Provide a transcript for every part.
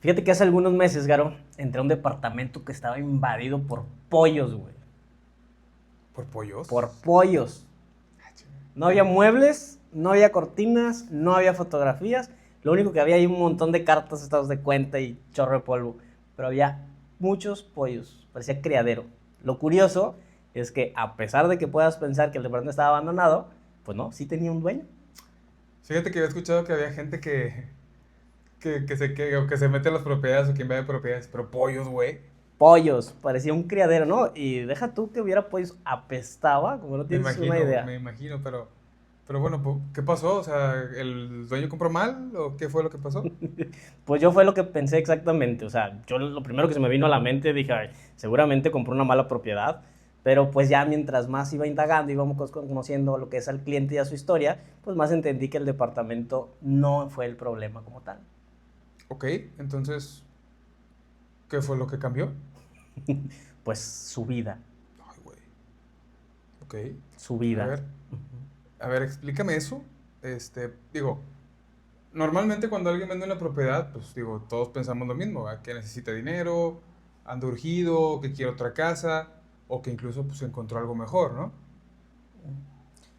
Fíjate que hace algunos meses, Garo, entré a un departamento que estaba invadido por pollos, güey. ¿Por pollos? Por pollos. Ah, No había muebles, no había cortinas, no había fotografías. Lo único que había ahí un montón de cartas estados de cuenta y chorro de polvo. Pero había muchos pollos. Parecía criadero. Lo curioso es que a pesar de que puedas pensar que el departamento estaba abandonado, pues no, sí tenía un dueño. Fíjate que había escuchado que había gente que se mete a las propiedades o que invade propiedades, pero pollos, güey. Pollos, parecía un criadero, ¿no? Y deja tú que hubiera pollos, apestaba, como no tienes una Me idea. imagino, pero bueno, ¿qué pasó? O sea, ¿el dueño compró mal o qué fue lo que pasó? Pues yo fue lo que pensé exactamente. O sea, yo lo primero que se me vino a la mente dije, "Ay, seguramente compró una mala propiedad". Pero pues ya mientras más iba indagando, íbamos conociendo lo que es al cliente y a su historia, pues más entendí que el departamento no fue el problema como tal. Ok, entonces, ¿qué fue lo que cambió? Pues su vida, Ay, güey. Ok, su a vida. ver, explícame eso. Digo, normalmente cuando alguien vende una propiedad, pues digo, todos pensamos lo mismo, ¿verdad? Que necesita dinero, anda urgido, que quiere otra casa, o que incluso pues encontró algo mejor, ¿no?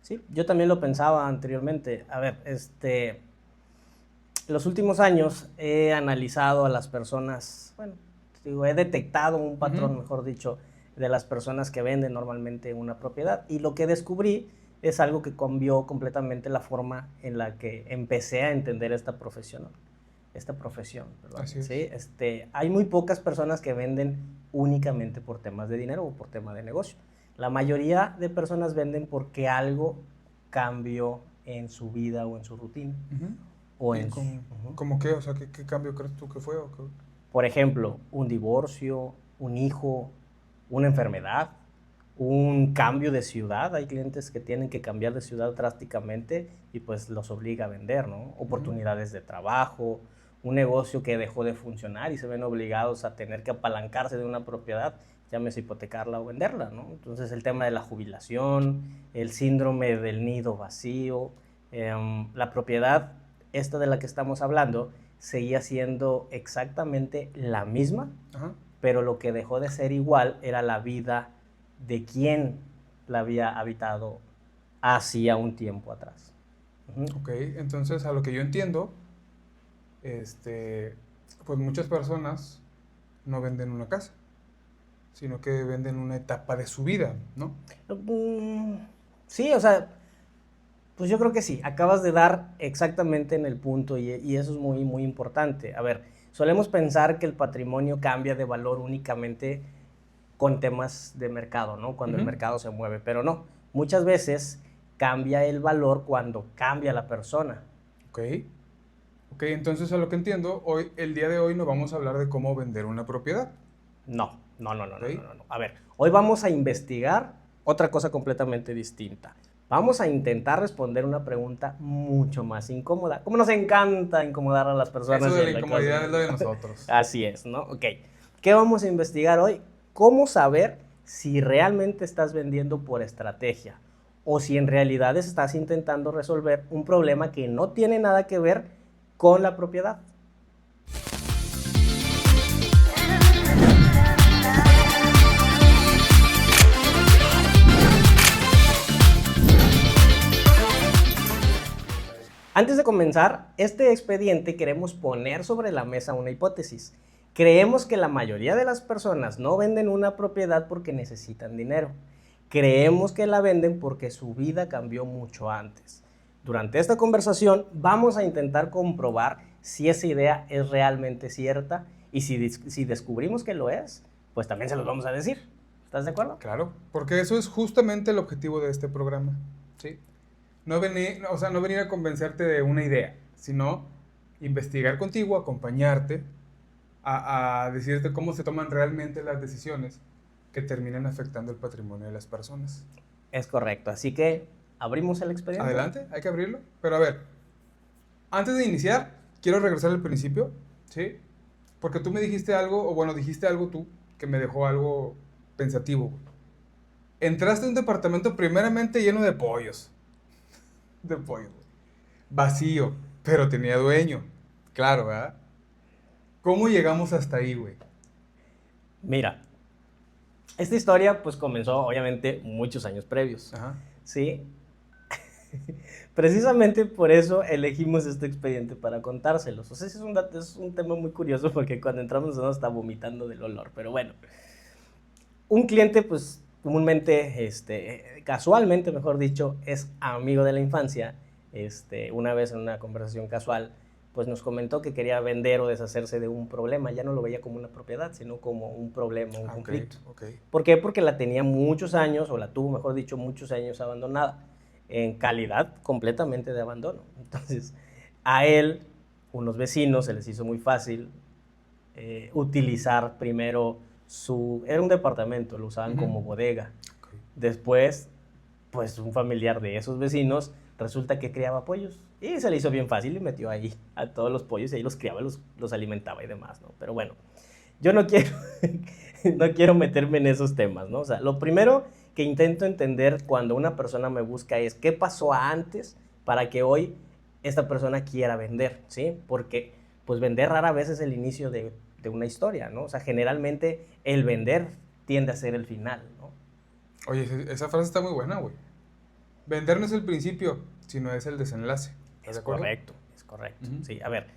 Sí, yo también lo pensaba anteriormente. A ver, en los últimos años he analizado a las personas, bueno, digo, he detectado un Ujú. patrón, mejor dicho, de las personas que venden normalmente una propiedad. Y lo que descubrí es algo que cambió completamente la forma en la que empecé a entender esta profesión, perdón. Así ¿Sí? es. Hay muy pocas personas que venden únicamente por temas de dinero o por tema de negocio. La mayoría de personas venden porque algo cambió en su vida o en su rutina Ujú. o ¿Y en su, con, uh-huh. cómo qué? O sea, ¿qué cambio crees tú que fue? Por ejemplo, un divorcio, un hijo, una enfermedad, un cambio de ciudad. Hay clientes que tienen que cambiar de ciudad drásticamente y pues los obliga a vender, ¿no? Ujú. Oportunidades de trabajo, un negocio que dejó de funcionar y se ven obligados a tener que apalancarse de una propiedad, llámese hipotecarla o venderla, ¿no? Entonces el tema de la jubilación, el síndrome del nido vacío, la propiedad, esta de la que estamos hablando, seguía siendo exactamente la misma, Ajá. pero lo que dejó de ser igual era la vida de quien la había habitado hacía un tiempo atrás. Uh-huh. Ok, entonces a lo que yo entiendo, este, pues muchas personas no venden una casa, sino que venden una etapa de su vida, ¿no? Sí, o sea, pues yo creo que sí, acabas de dar exactamente en el punto y eso es muy, muy importante. A ver, solemos pensar que el patrimonio cambia de valor únicamente con temas de mercado, ¿no? Cuando el Ujú. mercado se mueve, pero no, muchas veces cambia el valor cuando cambia la persona. Ok, ok, entonces a lo que entiendo, hoy, el día de hoy no vamos a hablar de cómo vender una propiedad, No, no, no, no, ¿ok? no, no, no. A ver, hoy vamos a investigar otra cosa completamente distinta. Vamos a intentar responder una pregunta mucho más incómoda. Como nos encanta incomodar a las Eso personas de en la la cosa. incomodidad es lo de nosotros. Así es, ¿no? Ok. ¿Qué vamos a investigar hoy? ¿Cómo saber si realmente estás vendiendo por estrategia o si en realidad estás intentando resolver un problema que no tiene nada que ver con la propiedad? Antes de comenzar este expediente queremos poner sobre la mesa una hipótesis. Creemos que la mayoría de las personas no venden una propiedad porque necesitan dinero. Creemos que la venden porque su vida cambió mucho antes. Durante esta conversación vamos a intentar comprobar si esa idea es realmente cierta y si descubrimos que lo es, pues también se los vamos a decir. ¿Estás de acuerdo? Claro, porque eso es justamente el objetivo de este programa, ¿sí? No venir, o sea, no venir a convencerte de una idea, sino investigar contigo, acompañarte, a decirte cómo se toman realmente las decisiones que terminan afectando el patrimonio de las personas. Es correcto. Así que abrimos el expediente. Adelante, hay que abrirlo. Pero a ver, antes de iniciar, quiero regresar al principio, ¿sí? Porque tú me dijiste algo, o bueno, dijiste algo tú, que me dejó algo pensativo. Entraste a un departamento primeramente lleno de pollos. De pollos, güey. Vacío, pero tenía dueño. Claro, ¿verdad? ¿Cómo llegamos hasta ahí, güey? Mira, esta historia pues comenzó obviamente muchos años previos, Ajá. ¿sí? Precisamente por eso elegimos este expediente para contárselos. O sea, es un tema muy curioso porque cuando entramos uno está vomitando del olor, pero bueno. Un cliente pues comúnmente, casualmente mejor dicho, es amigo de la infancia. Una vez en una conversación casual pues nos comentó que quería vender o deshacerse de un problema. Ya no lo veía como una propiedad, sino como un problema, un conflicto. Okay. ¿Por qué? Porque la tenía muchos años, o la tuvo, mejor dicho, muchos años abandonada, en calidad completamente de abandono. Entonces, a él, unos vecinos, se les hizo muy fácil utilizar primero era un departamento, lo usaban como bodega. Okay. Después, pues un familiar de esos vecinos resulta que criaba pollos y se le hizo bien fácil y metió ahí a todos los pollos y ahí los criaba, los alimentaba y demás, ¿no? Pero bueno, yo no quiero, no quiero meterme en esos temas, ¿no? O sea, lo primero que intento entender cuando una persona me busca es qué pasó antes para que hoy esta persona quiera vender, ¿sí? Porque pues vender rara vez es el inicio de una historia, ¿no? O sea, generalmente el vender tiende a ser el final, ¿no? Oye, esa frase está muy buena, güey. Vender no es el principio, sino es el desenlace. ¿Estás de acuerdo? Es correcto. Sí, a ver.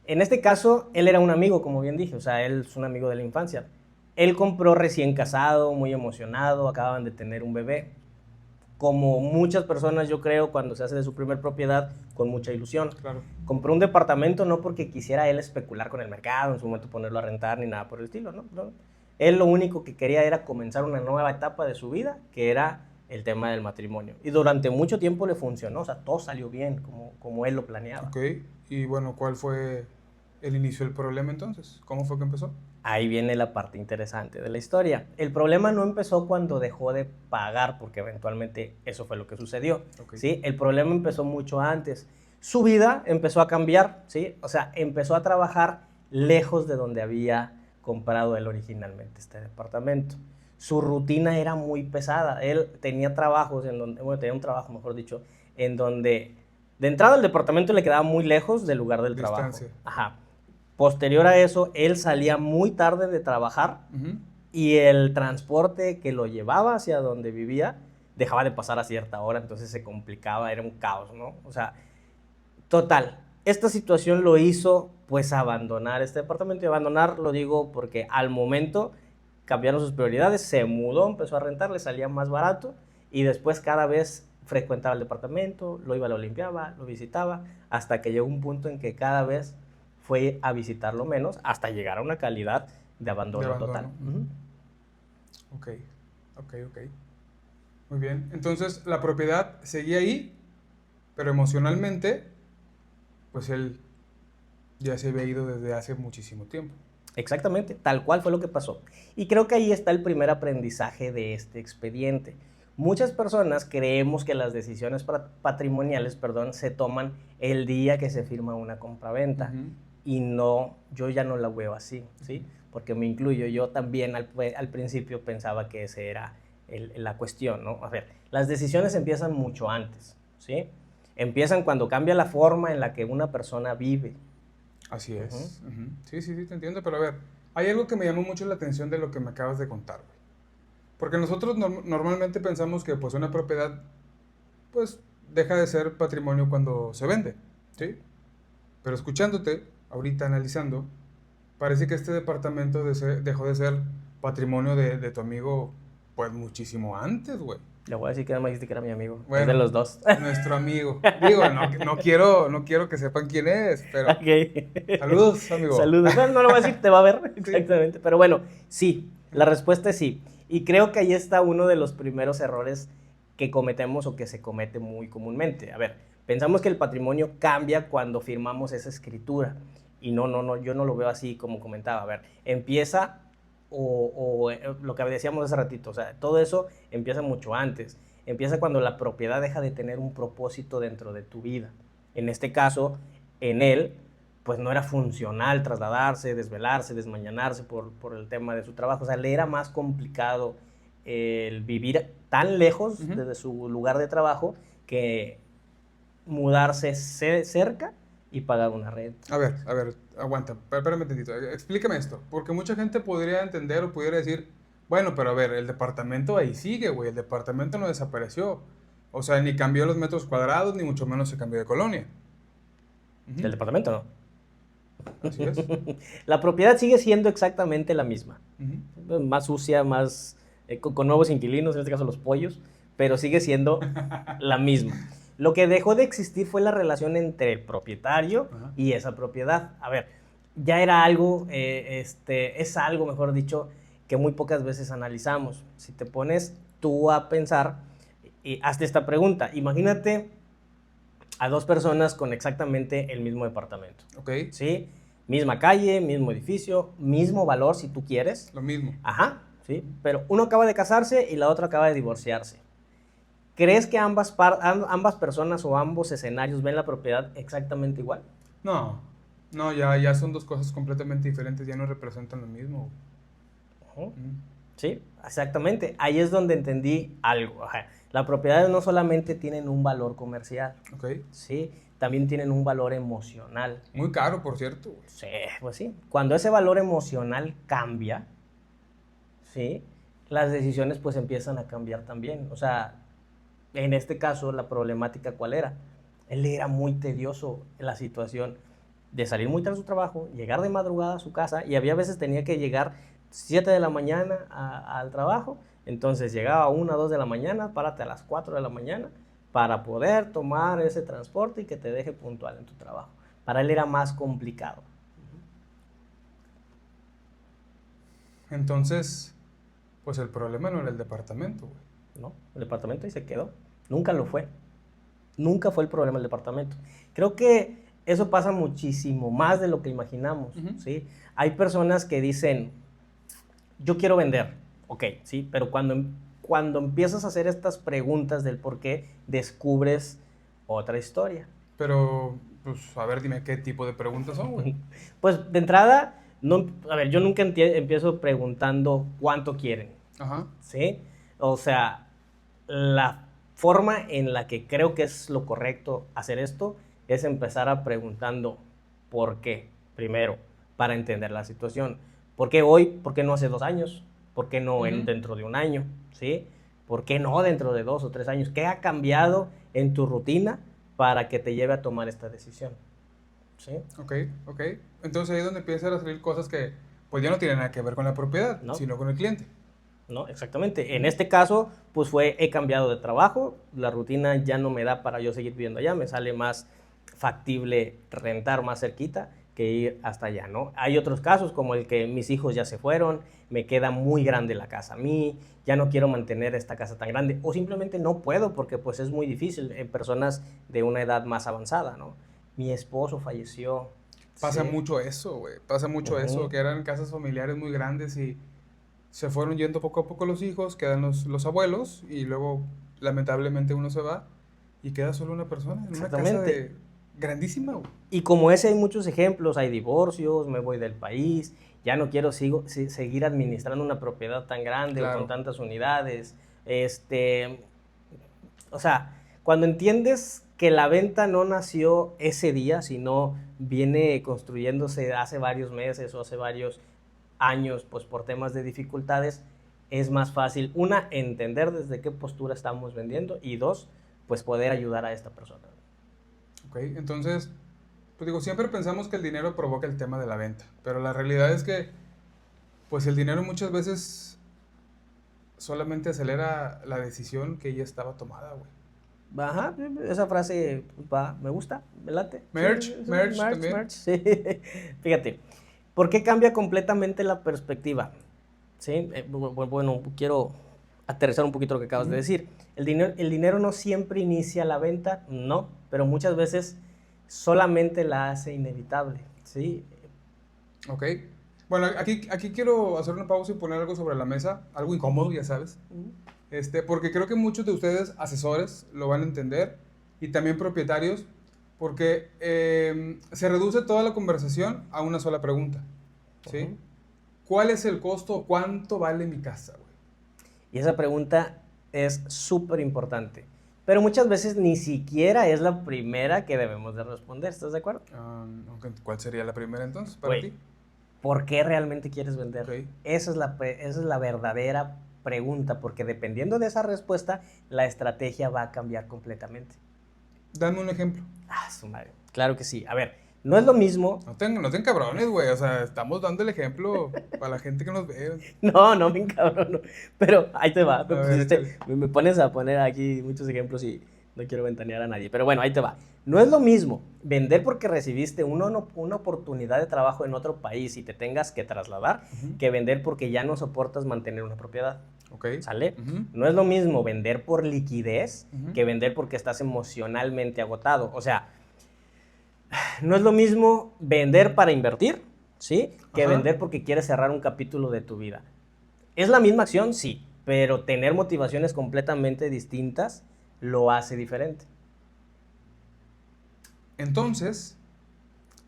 En este caso, él era un amigo, como bien dije, o sea, él es un amigo de la infancia. Él compró recién casado, muy emocionado, acababan de tener un bebé. Como muchas personas, yo creo, cuando se hace de su primer propiedad, con mucha ilusión. Claro. Compró un departamento no porque quisiera él especular con el mercado, en su momento ponerlo a rentar, ni nada por el estilo, ¿no? Él lo único que quería era comenzar una nueva etapa de su vida, que era el tema del matrimonio. Y durante mucho tiempo le funcionó, o sea, todo salió bien, como él lo planeaba. Ok, y bueno, ¿cuál fue el inicio del problema entonces? ¿Cómo fue que empezó? Ahí viene la parte interesante de la historia. El problema no empezó cuando dejó de pagar, porque eventualmente eso fue lo que sucedió, Okay. ¿sí? El problema empezó mucho antes. Su vida empezó a cambiar, ¿sí? O sea, empezó a trabajar lejos de donde había comprado él originalmente este departamento. Su rutina era muy pesada. Él tenía trabajos en donde, bueno, tenía un trabajo, mejor dicho, en donde de entrada el departamento le quedaba muy lejos del lugar del Distancia. trabajo. Ajá. Posterior a eso, él salía muy tarde de trabajar y el transporte que lo llevaba hacia donde vivía dejaba de pasar a cierta hora, entonces se complicaba, era un caos, ¿no? O sea, total, esta situación lo hizo pues abandonar este departamento, y abandonar lo digo porque al momento cambiaron sus prioridades, se mudó, empezó a rentar, le salía más barato y después cada vez frecuentaba el departamento, lo limpiaba, lo visitaba, hasta que llegó un punto en que cada vez fue a visitarlo menos hasta llegar a una calidad de abandono total. Ok. Muy bien. Entonces, la propiedad seguía ahí, pero emocionalmente, pues él ya se había ido desde hace muchísimo tiempo. Exactamente, tal cual fue lo que pasó. Y creo que ahí está el primer aprendizaje de este expediente. Muchas personas creemos que las decisiones patrimoniales, se toman el día que se firma una compraventa. Y no, yo ya no la veo así, ¿sí? Porque me incluyo, yo también al principio pensaba que esa era la cuestión, ¿no? A ver, las decisiones empiezan mucho antes, ¿sí? Empiezan cuando cambia la forma en la que una persona vive. Así es. Sí, te entiendo, pero a ver, hay algo que me llamó mucho la atención de lo que me acabas de contar, güey. Porque nosotros normalmente pensamos que pues una propiedad pues deja de ser patrimonio cuando se vende, ¿sí? Pero escuchándote, ahorita analizando, parece que este departamento dejó de ser patrimonio de tu amigo, pues muchísimo antes, güey. Le voy a decir que no me dijiste que era mi amigo. Bueno, es de los dos. Nuestro amigo. Digo, no quiero que sepan quién es, pero... Okay. Saludos, amigo. Saludos. No lo voy a decir, te va a ver. Sí. Exactamente. Pero bueno, sí, la respuesta es sí. Y creo que ahí está uno de los primeros errores que cometemos o que se comete muy comúnmente. A ver, pensamos que el patrimonio cambia cuando firmamos esa escritura. Y no, yo no lo veo así como comentaba. A ver, empieza o lo que decíamos hace ratito, o sea, todo eso empieza mucho antes. Empieza cuando la propiedad deja de tener un propósito dentro de tu vida. En este caso, en él, pues no era funcional trasladarse, desvelarse, desmañanarse por el tema de su trabajo. O sea, le era más complicado el vivir tan lejos de su lugar de trabajo que mudarse cerca y pagar una renta. A ver, aguanta, espérame tantito. Explícame esto, porque mucha gente podría entender o pudiera decir, bueno, pero a ver, el departamento ahí sigue, güey, el departamento no desapareció. O sea, ni cambió los metros cuadrados, ni mucho menos se cambió de colonia. Del departamento no. Así es. La propiedad sigue siendo exactamente la misma. Ujú. Más sucia, más con nuevos inquilinos, en este caso los pollos, pero sigue siendo la misma. Lo que dejó de existir fue la relación entre el propietario Ajá. y esa propiedad. A ver, ya era algo, es algo, mejor dicho, que muy pocas veces analizamos. Si te pones tú a pensar, y hazte esta pregunta. Imagínate a dos personas con exactamente el mismo departamento. Ok, ¿Sí? Misma calle, mismo edificio, mismo valor si tú quieres. lo mismo. Ajá, sí. Pero uno acaba de casarse y la otra acaba de divorciarse. ¿Crees que ambas personas o ambos escenarios ven la propiedad exactamente igual? No, no, ya son dos cosas completamente diferentes, ya no representan lo mismo. Ujú. Ujú. Sí, exactamente. Ahí es donde entendí algo. Ajá. Las propiedades no solamente tienen un valor comercial, Ok, ¿sí? También tienen un valor emocional. muy caro, por cierto, güey. Sí, pues sí. Cuando ese valor emocional cambia, ¿sí? Las decisiones pues empiezan a cambiar también. O sea, en este caso, la problemática, ¿cuál era? Él era muy tedioso en la situación de salir muy tarde a su trabajo, llegar de madrugada a su casa y había veces tenía que llegar 7 de la mañana al trabajo, entonces llegaba a 1 o 2 de la mañana, párate a las 4 de la mañana para poder tomar ese transporte y que te deje puntual en tu trabajo. Para él era más complicado. Entonces, pues el problema no era el departamento, güey. ¿No? El departamento ahí se quedó. Nunca lo fue. Nunca fue el problema el departamento. Creo que eso pasa muchísimo más de lo que imaginamos, Ujú. ¿sí? Hay personas que dicen, yo quiero vender, ok, sí, pero cuando empiezas a hacer estas preguntas del por qué, descubres otra historia. Pero, pues, a ver, dime qué tipo de preguntas son, güey. Pues de entrada, no, a ver, yo nunca empiezo preguntando cuánto quieren, Ajá, ¿sí? O sea, la forma en la que creo que es lo correcto hacer esto es empezar a preguntando por qué, primero, para entender la situación. ¿Por qué hoy? ¿Por qué no hace 2 años? ¿Por qué no ujú. dentro de un año? ¿Sí? ¿Por qué no dentro de 2 o 3 años? ¿Qué ha cambiado en tu rutina para que te lleve a tomar esta decisión? ¿Sí? Ok, ok. Entonces ahí es donde empiezan a salir cosas que, pues, ya no tienen nada que ver con la propiedad, ¿No? sino con el cliente. ¿No? Exactamente. En Ujú. este caso, pues he cambiado de trabajo, la rutina ya no me da para yo seguir viviendo allá, me sale más factible rentar más cerquita que ir hasta allá, ¿no? Hay otros casos como el que mis hijos ya se fueron, me queda muy grande la casa a mí, ya no quiero mantener esta casa tan grande o simplemente no puedo porque pues es muy difícil en personas de una edad más avanzada, ¿no? Mi esposo falleció, Pasa sí. mucho eso, güey. Pasa mucho eso, Ujú. que eran casas familiares muy grandes y se fueron yendo poco a poco los hijos, quedan los abuelos y luego, lamentablemente, uno se va y queda solo una persona en una casa Exactamente. de grandísima, güey. Y como ese hay muchos ejemplos, hay divorcios, me voy del país, ya no quiero seguir administrando una propiedad tan grande o con Claro. tantas unidades. Este, o sea, cuando entiendes que la venta no nació ese día, sino viene construyéndose hace varios meses o hace varios años, pues por temas de dificultades, es más fácil, una, entender desde qué postura estamos vendiendo y dos, pues poder ayudar a esta persona. Ok, entonces, pues digo, siempre pensamos que el dinero provoca el tema de la venta, pero la realidad es que, pues el dinero muchas veces solamente acelera la decisión que ya estaba tomada, güey. Ajá, esa frase va, me gusta, me late. Sí, Merch, sí, merch merch, también. merch, sí. Fíjate, ¿por qué cambia completamente la perspectiva? Sí, bueno, quiero aterrizar un poquito lo que acabas de Ujú. decir. El dinero no siempre inicia la venta, no, pero muchas veces solamente la hace inevitable, ¿sí? Ok. Bueno, aquí quiero hacer una pausa y poner algo sobre la mesa, algo incómodo, Ujú, ya sabes. ujú, Porque creo que muchos de ustedes, asesores, lo van a entender y también propietarios, porque se reduce toda la conversación a una sola pregunta, ¿sí? ujú. ¿Cuál es el costo? ¿Cuánto vale mi casa, güey? Y esa pregunta es súper importante. pero muchas veces ni siquiera es la primera que debemos de responder, ¿estás de acuerdo? ¿Cuál sería la primera entonces para Güey, ti? ¿por qué realmente quieres vender? Ok. Esa es la verdadera pregunta, porque dependiendo de esa respuesta, la estrategia va a cambiar completamente. Dame un ejemplo. Su madre. Claro que sí. A ver, no es lo mismo. No te cabrones, güey. O sea, estamos dando el ejemplo para la gente que nos ve. No me encabrono. Pero ahí te va. A ver, échale. Me pones a poner aquí muchos ejemplos y no quiero ventanear a nadie. Pero bueno, ahí te va. No es lo mismo vender porque recibiste una oportunidad de trabajo en otro país y te tengas que trasladar, que vender porque ya no soportas mantener una propiedad. Ok. ¿Sale? No es lo mismo vender por liquidez que vender porque estás emocionalmente agotado. O sea, no es lo mismo vender para invertir, ¿sí? Que vender porque quieres cerrar un capítulo de tu vida. ¿Es la misma acción? Sí, pero tener motivaciones completamente distintas lo hace diferente. Entonces,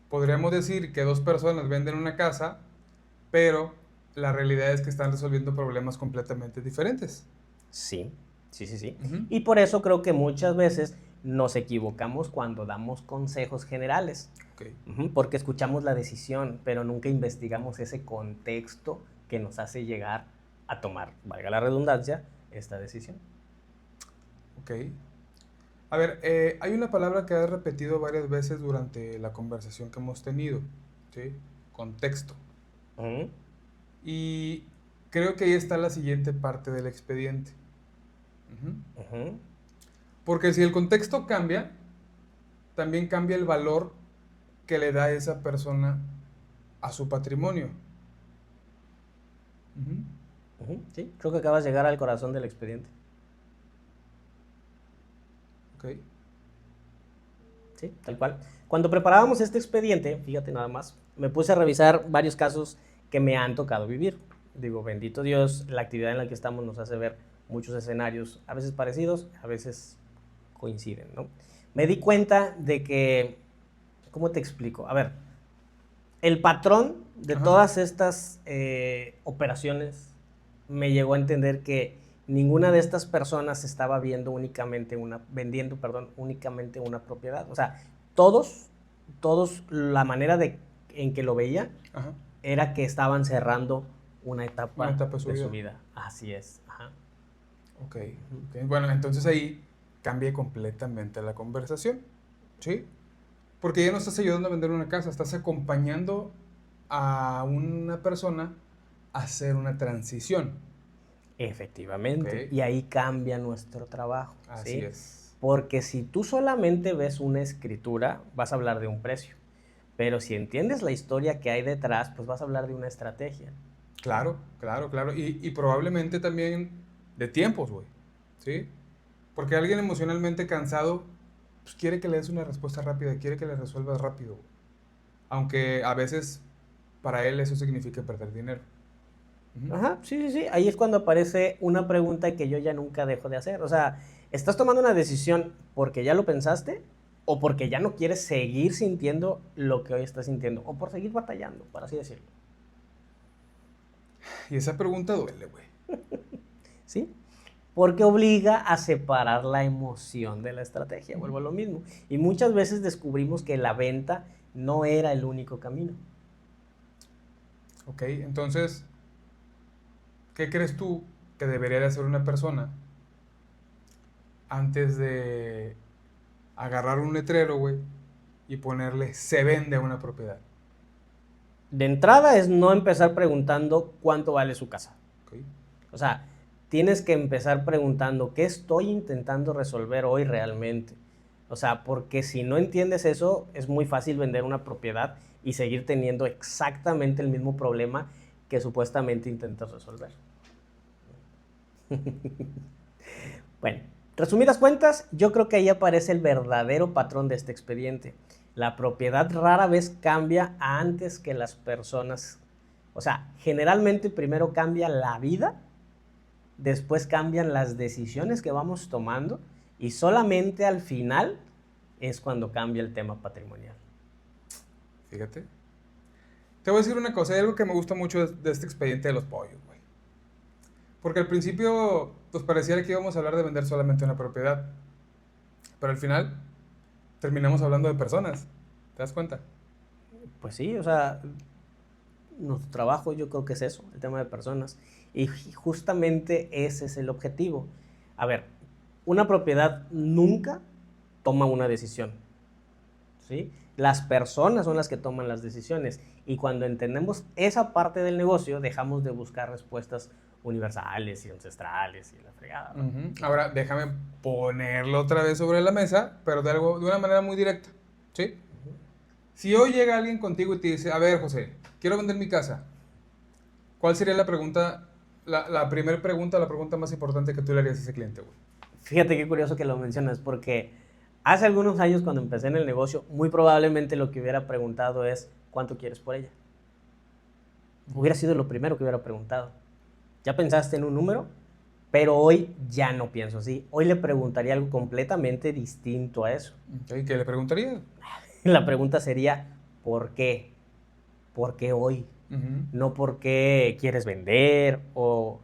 podríamos decir que dos personas venden una casa, pero la realidad es que están resolviendo problemas completamente diferentes. Sí. Y por eso creo que muchas veces nos equivocamos cuando damos consejos generales. Okay. Porque escuchamos la decisión, pero nunca investigamos ese contexto que nos hace llegar a tomar, valga la redundancia, esta decisión. Ok. A ver, hay una palabra que has repetido varias veces durante la conversación que hemos tenido, ¿sí? Contexto. Y creo que ahí está la siguiente parte del expediente. Porque si el contexto cambia, también cambia el valor que le da esa persona a su patrimonio. Sí, creo que acabas de llegar al corazón del expediente. Ok. Sí, tal cual. Cuando preparábamos este expediente, fíjate nada más, me puse a revisar varios casos que me han tocado vivir. Digo, bendito Dios, la actividad en la que estamos nos hace ver muchos escenarios, a veces parecidos, a veces coinciden, ¿no? Me di cuenta de que, ¿cómo te explico? A ver, el patrón de todas estas operaciones me llegó a entender que ninguna de estas personas estaba vendiendo únicamente una propiedad. O sea, todos, la manera en que lo veían era que estaban cerrando una etapa de su vida. Así es. Ok. Bueno, entonces ahí cambia completamente la conversación, ¿sí? Porque ya no estás ayudando a vender una casa, estás acompañando a una persona a hacer una transición. Efectivamente. Y ahí cambia nuestro trabajo. Así es. Porque si tú solamente ves una escritura, vas a hablar de un precio. Pero si entiendes la historia que hay detrás, pues vas a hablar de una estrategia. Claro. Y probablemente también de tiempos, güey. ¿Sí? Porque alguien emocionalmente cansado pues quiere que le des una respuesta rápida, quiere que le resuelvas rápido. Aunque a veces para él eso significa perder dinero. Sí. Ahí es cuando aparece una pregunta que yo ya nunca dejo de hacer. O sea, ¿estás tomando una decisión porque ya lo pensaste? ¿O porque ya no quieres seguir sintiendo lo que hoy estás sintiendo? ¿O por seguir batallando, por así decirlo? Y esa pregunta duele, güey. ¿Sí? Porque obliga a separar la emoción de la estrategia. Vuelvo a lo mismo. Y muchas veces descubrimos que la venta no era el único camino. Ok, entonces, ¿qué crees tú que debería de hacer una persona antes de agarrar un letrero, güey, y ponerle se vende a una propiedad? De entrada es no empezar preguntando cuánto vale su casa. Okay. O sea, tienes que empezar preguntando qué estoy intentando resolver hoy realmente. O sea, porque si no entiendes eso, es muy fácil vender una propiedad y seguir teniendo exactamente el mismo problema que supuestamente intentas resolver. Bueno, resumidas cuentas, yo creo que ahí aparece el verdadero patrón de este expediente. La propiedad rara vez cambia antes que las personas. O sea, generalmente primero cambia la vida, después cambian las decisiones que vamos tomando y solamente al final es cuando cambia el tema patrimonial. Fíjate. Te voy a decir una cosa, hay algo que me gusta mucho de este expediente de los pollos, güey. Porque al principio, pues pareciera que íbamos a hablar de vender solamente una propiedad. pero al final terminamos hablando de personas. ¿Te das cuenta? Pues sí, o sea, nuestro trabajo yo creo que es eso, el tema de personas. Y justamente ese es el objetivo. A ver, una propiedad nunca toma una decisión, ¿sí? Las personas son las que toman las decisiones. Y cuando entendemos esa parte del negocio, dejamos de buscar respuestas universales y ancestrales y la fregada, ¿no? Ahora, déjame ponerlo otra vez sobre la mesa, pero de una manera muy directa, ¿sí? Si hoy llega alguien contigo y te dice, a ver, José, quiero vender mi casa, ¿cuál sería la pregunta, la primera pregunta, la pregunta más importante que tú le harías a ese cliente, güey? Fíjate qué curioso que lo mencionas, porque hace algunos años cuando empecé en el negocio, muy probablemente lo que hubiera preguntado es, ¿cuánto quieres por ella? Hubiera sido lo primero que hubiera preguntado. ¿Ya pensaste en un número? Pero hoy ya no pienso así. Hoy le preguntaría algo completamente distinto a eso. Okay, ¿qué le preguntaría? La pregunta sería, ¿por qué? ¿Por qué hoy? No por qué quieres vender o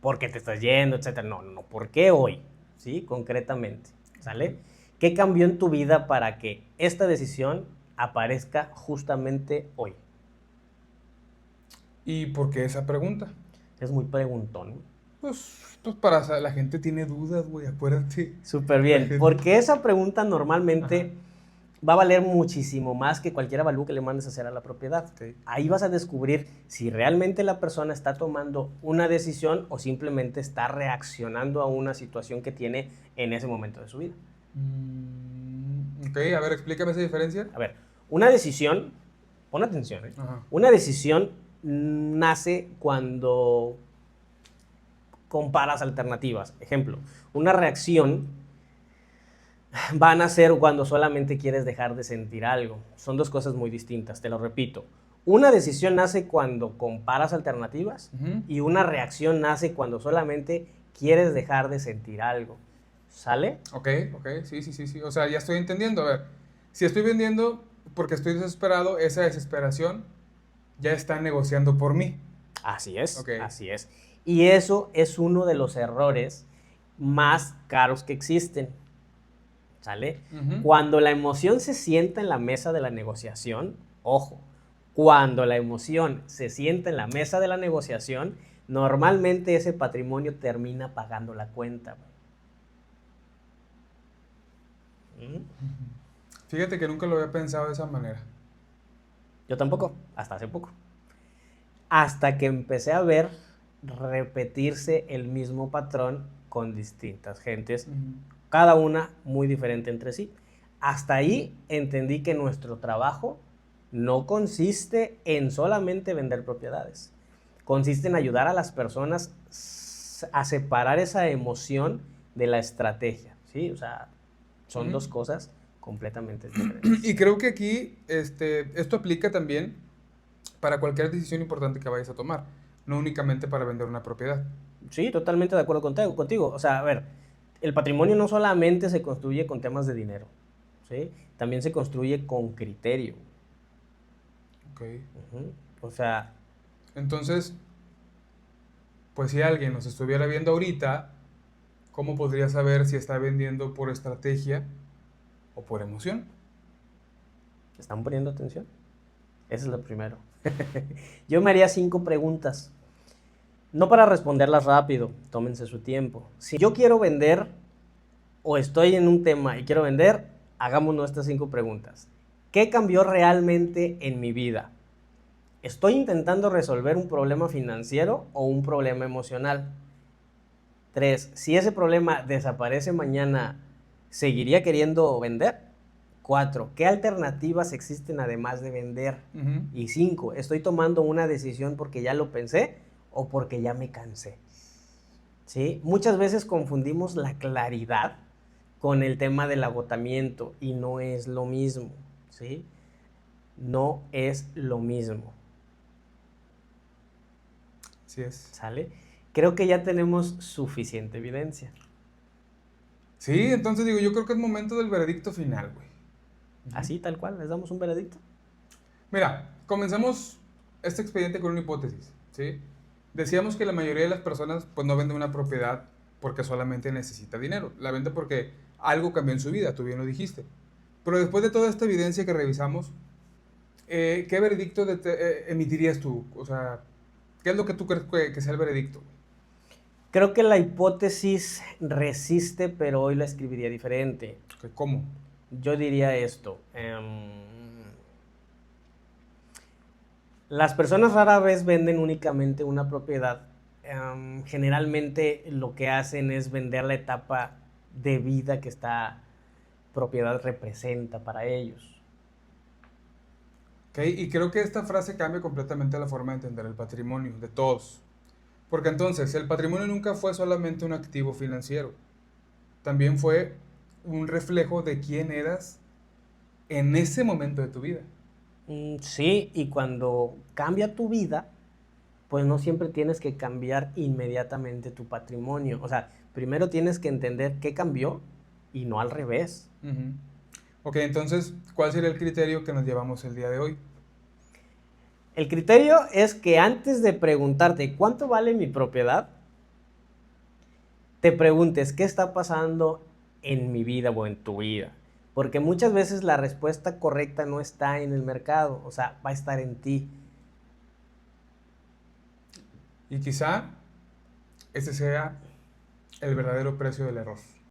por qué te estás yendo, etcétera. No, no, ¿por qué hoy? ¿Sí? Concretamente, ¿sale? ¿Qué cambió en tu vida para que esta decisión aparezca justamente hoy? ¿Y por qué esa pregunta? Es muy preguntón. Pues para la gente tiene dudas, güey, acuérdate. Súper bien, porque esa pregunta normalmente va a valer muchísimo más que cualquier avalúo que le mandes a hacer a la propiedad. Okay. Ahí vas a descubrir si realmente la persona está tomando una decisión o simplemente está reaccionando a una situación que tiene en ese momento de su vida. Ok, a ver, explícame esa diferencia. A ver, una decisión, pon atención, una decisión nace cuando comparas alternativas. Ejemplo, una reacción va a nacer cuando solamente quieres dejar de sentir algo. Son dos cosas muy distintas, te lo repito. Una decisión nace cuando comparas alternativas y una reacción nace cuando solamente quieres dejar de sentir algo. ¿Sale? Ok, sí. O sea, ya estoy entendiendo. A ver, si estoy vendiendo porque estoy desesperado, esa desesperación ya está negociando por mí. Así es, así es. Y eso es uno de los errores más caros que existen. ¿Sale? Cuando la emoción se sienta en la mesa de la negociación, ojo, cuando la emoción se sienta en la mesa de la negociación, normalmente ese patrimonio termina pagando la cuenta. Fíjate que nunca lo había pensado de esa manera. Yo tampoco, hasta hace poco. Hasta que empecé a ver repetirse el mismo patrón con distintas gentes, cada una muy diferente entre sí. Hasta ahí entendí que nuestro trabajo no consiste en solamente vender propiedades. Consiste en ayudar a las personas a separar esa emoción de la estrategia, ¿sí? O sea, son dos cosas completamente diferentes. Y creo que aquí esto aplica también para cualquier decisión importante que vayas a tomar, no únicamente para vender una propiedad. Sí, totalmente de acuerdo contigo. O sea, a ver, el patrimonio no solamente se construye con temas de dinero, ¿sí? También se construye con criterio. Ok. O sea... Entonces, pues si alguien nos estuviera viendo ahorita, ¿cómo podría saber si está vendiendo por estrategia o por emoción? ¿Están poniendo atención? Ese es lo primero. Yo me haría 5 preguntas. No para responderlas rápido, tómense su tiempo. Si yo quiero vender o estoy en un tema y quiero vender, hagámonos estas 5 preguntas. ¿Qué cambió realmente en mi vida? ¿Estoy intentando resolver un problema financiero o un problema emocional? 3. Si ese problema desaparece mañana, ¿seguiría queriendo vender? 4. ¿Qué alternativas existen además de vender? Y 5. ¿Estoy tomando una decisión porque ya lo pensé o porque ya me cansé? ¿Sí? Muchas veces confundimos la claridad con el tema del agotamiento y no es lo mismo, ¿sí? No es lo mismo. Así es. ¿Sale? Creo que ya tenemos suficiente evidencia. Sí, entonces digo, yo creo que es momento del veredicto final, güey. Así, tal cual, les damos un veredicto. Mira, comenzamos este expediente con una hipótesis, ¿sí? Decíamos que la mayoría de las personas pues no venden una propiedad porque solamente necesita dinero. La vende porque algo cambió en su vida, tú bien lo dijiste. Pero después de toda esta evidencia que revisamos, ¿qué veredicto emitirías tú? O sea, ¿qué es lo que tú crees que sea el veredicto? Creo que la hipótesis resiste, pero hoy la escribiría diferente. ¿Cómo? Yo diría esto. Las personas rara vez venden únicamente una propiedad. Generalmente lo que hacen es vender la etapa de vida que esta propiedad representa para ellos. ¿Okay? Y creo que esta frase cambia completamente la forma de entender el patrimonio de todos. Porque entonces, el patrimonio nunca fue solamente un activo financiero. También fue un reflejo de quién eras en ese momento de tu vida. Sí, y cuando cambia tu vida, pues no siempre tienes que cambiar inmediatamente tu patrimonio. O sea, primero tienes que entender qué cambió y no al revés. Uh-huh. Ok, entonces, ¿cuál sería el criterio que nos llevamos el día de hoy? El criterio es que antes de preguntarte cuánto vale mi propiedad, te preguntes qué está pasando en mi vida o en tu vida. Porque muchas veces la respuesta correcta no está en el mercado, o sea, va a estar en ti. Y quizá ese sea el verdadero precio del error.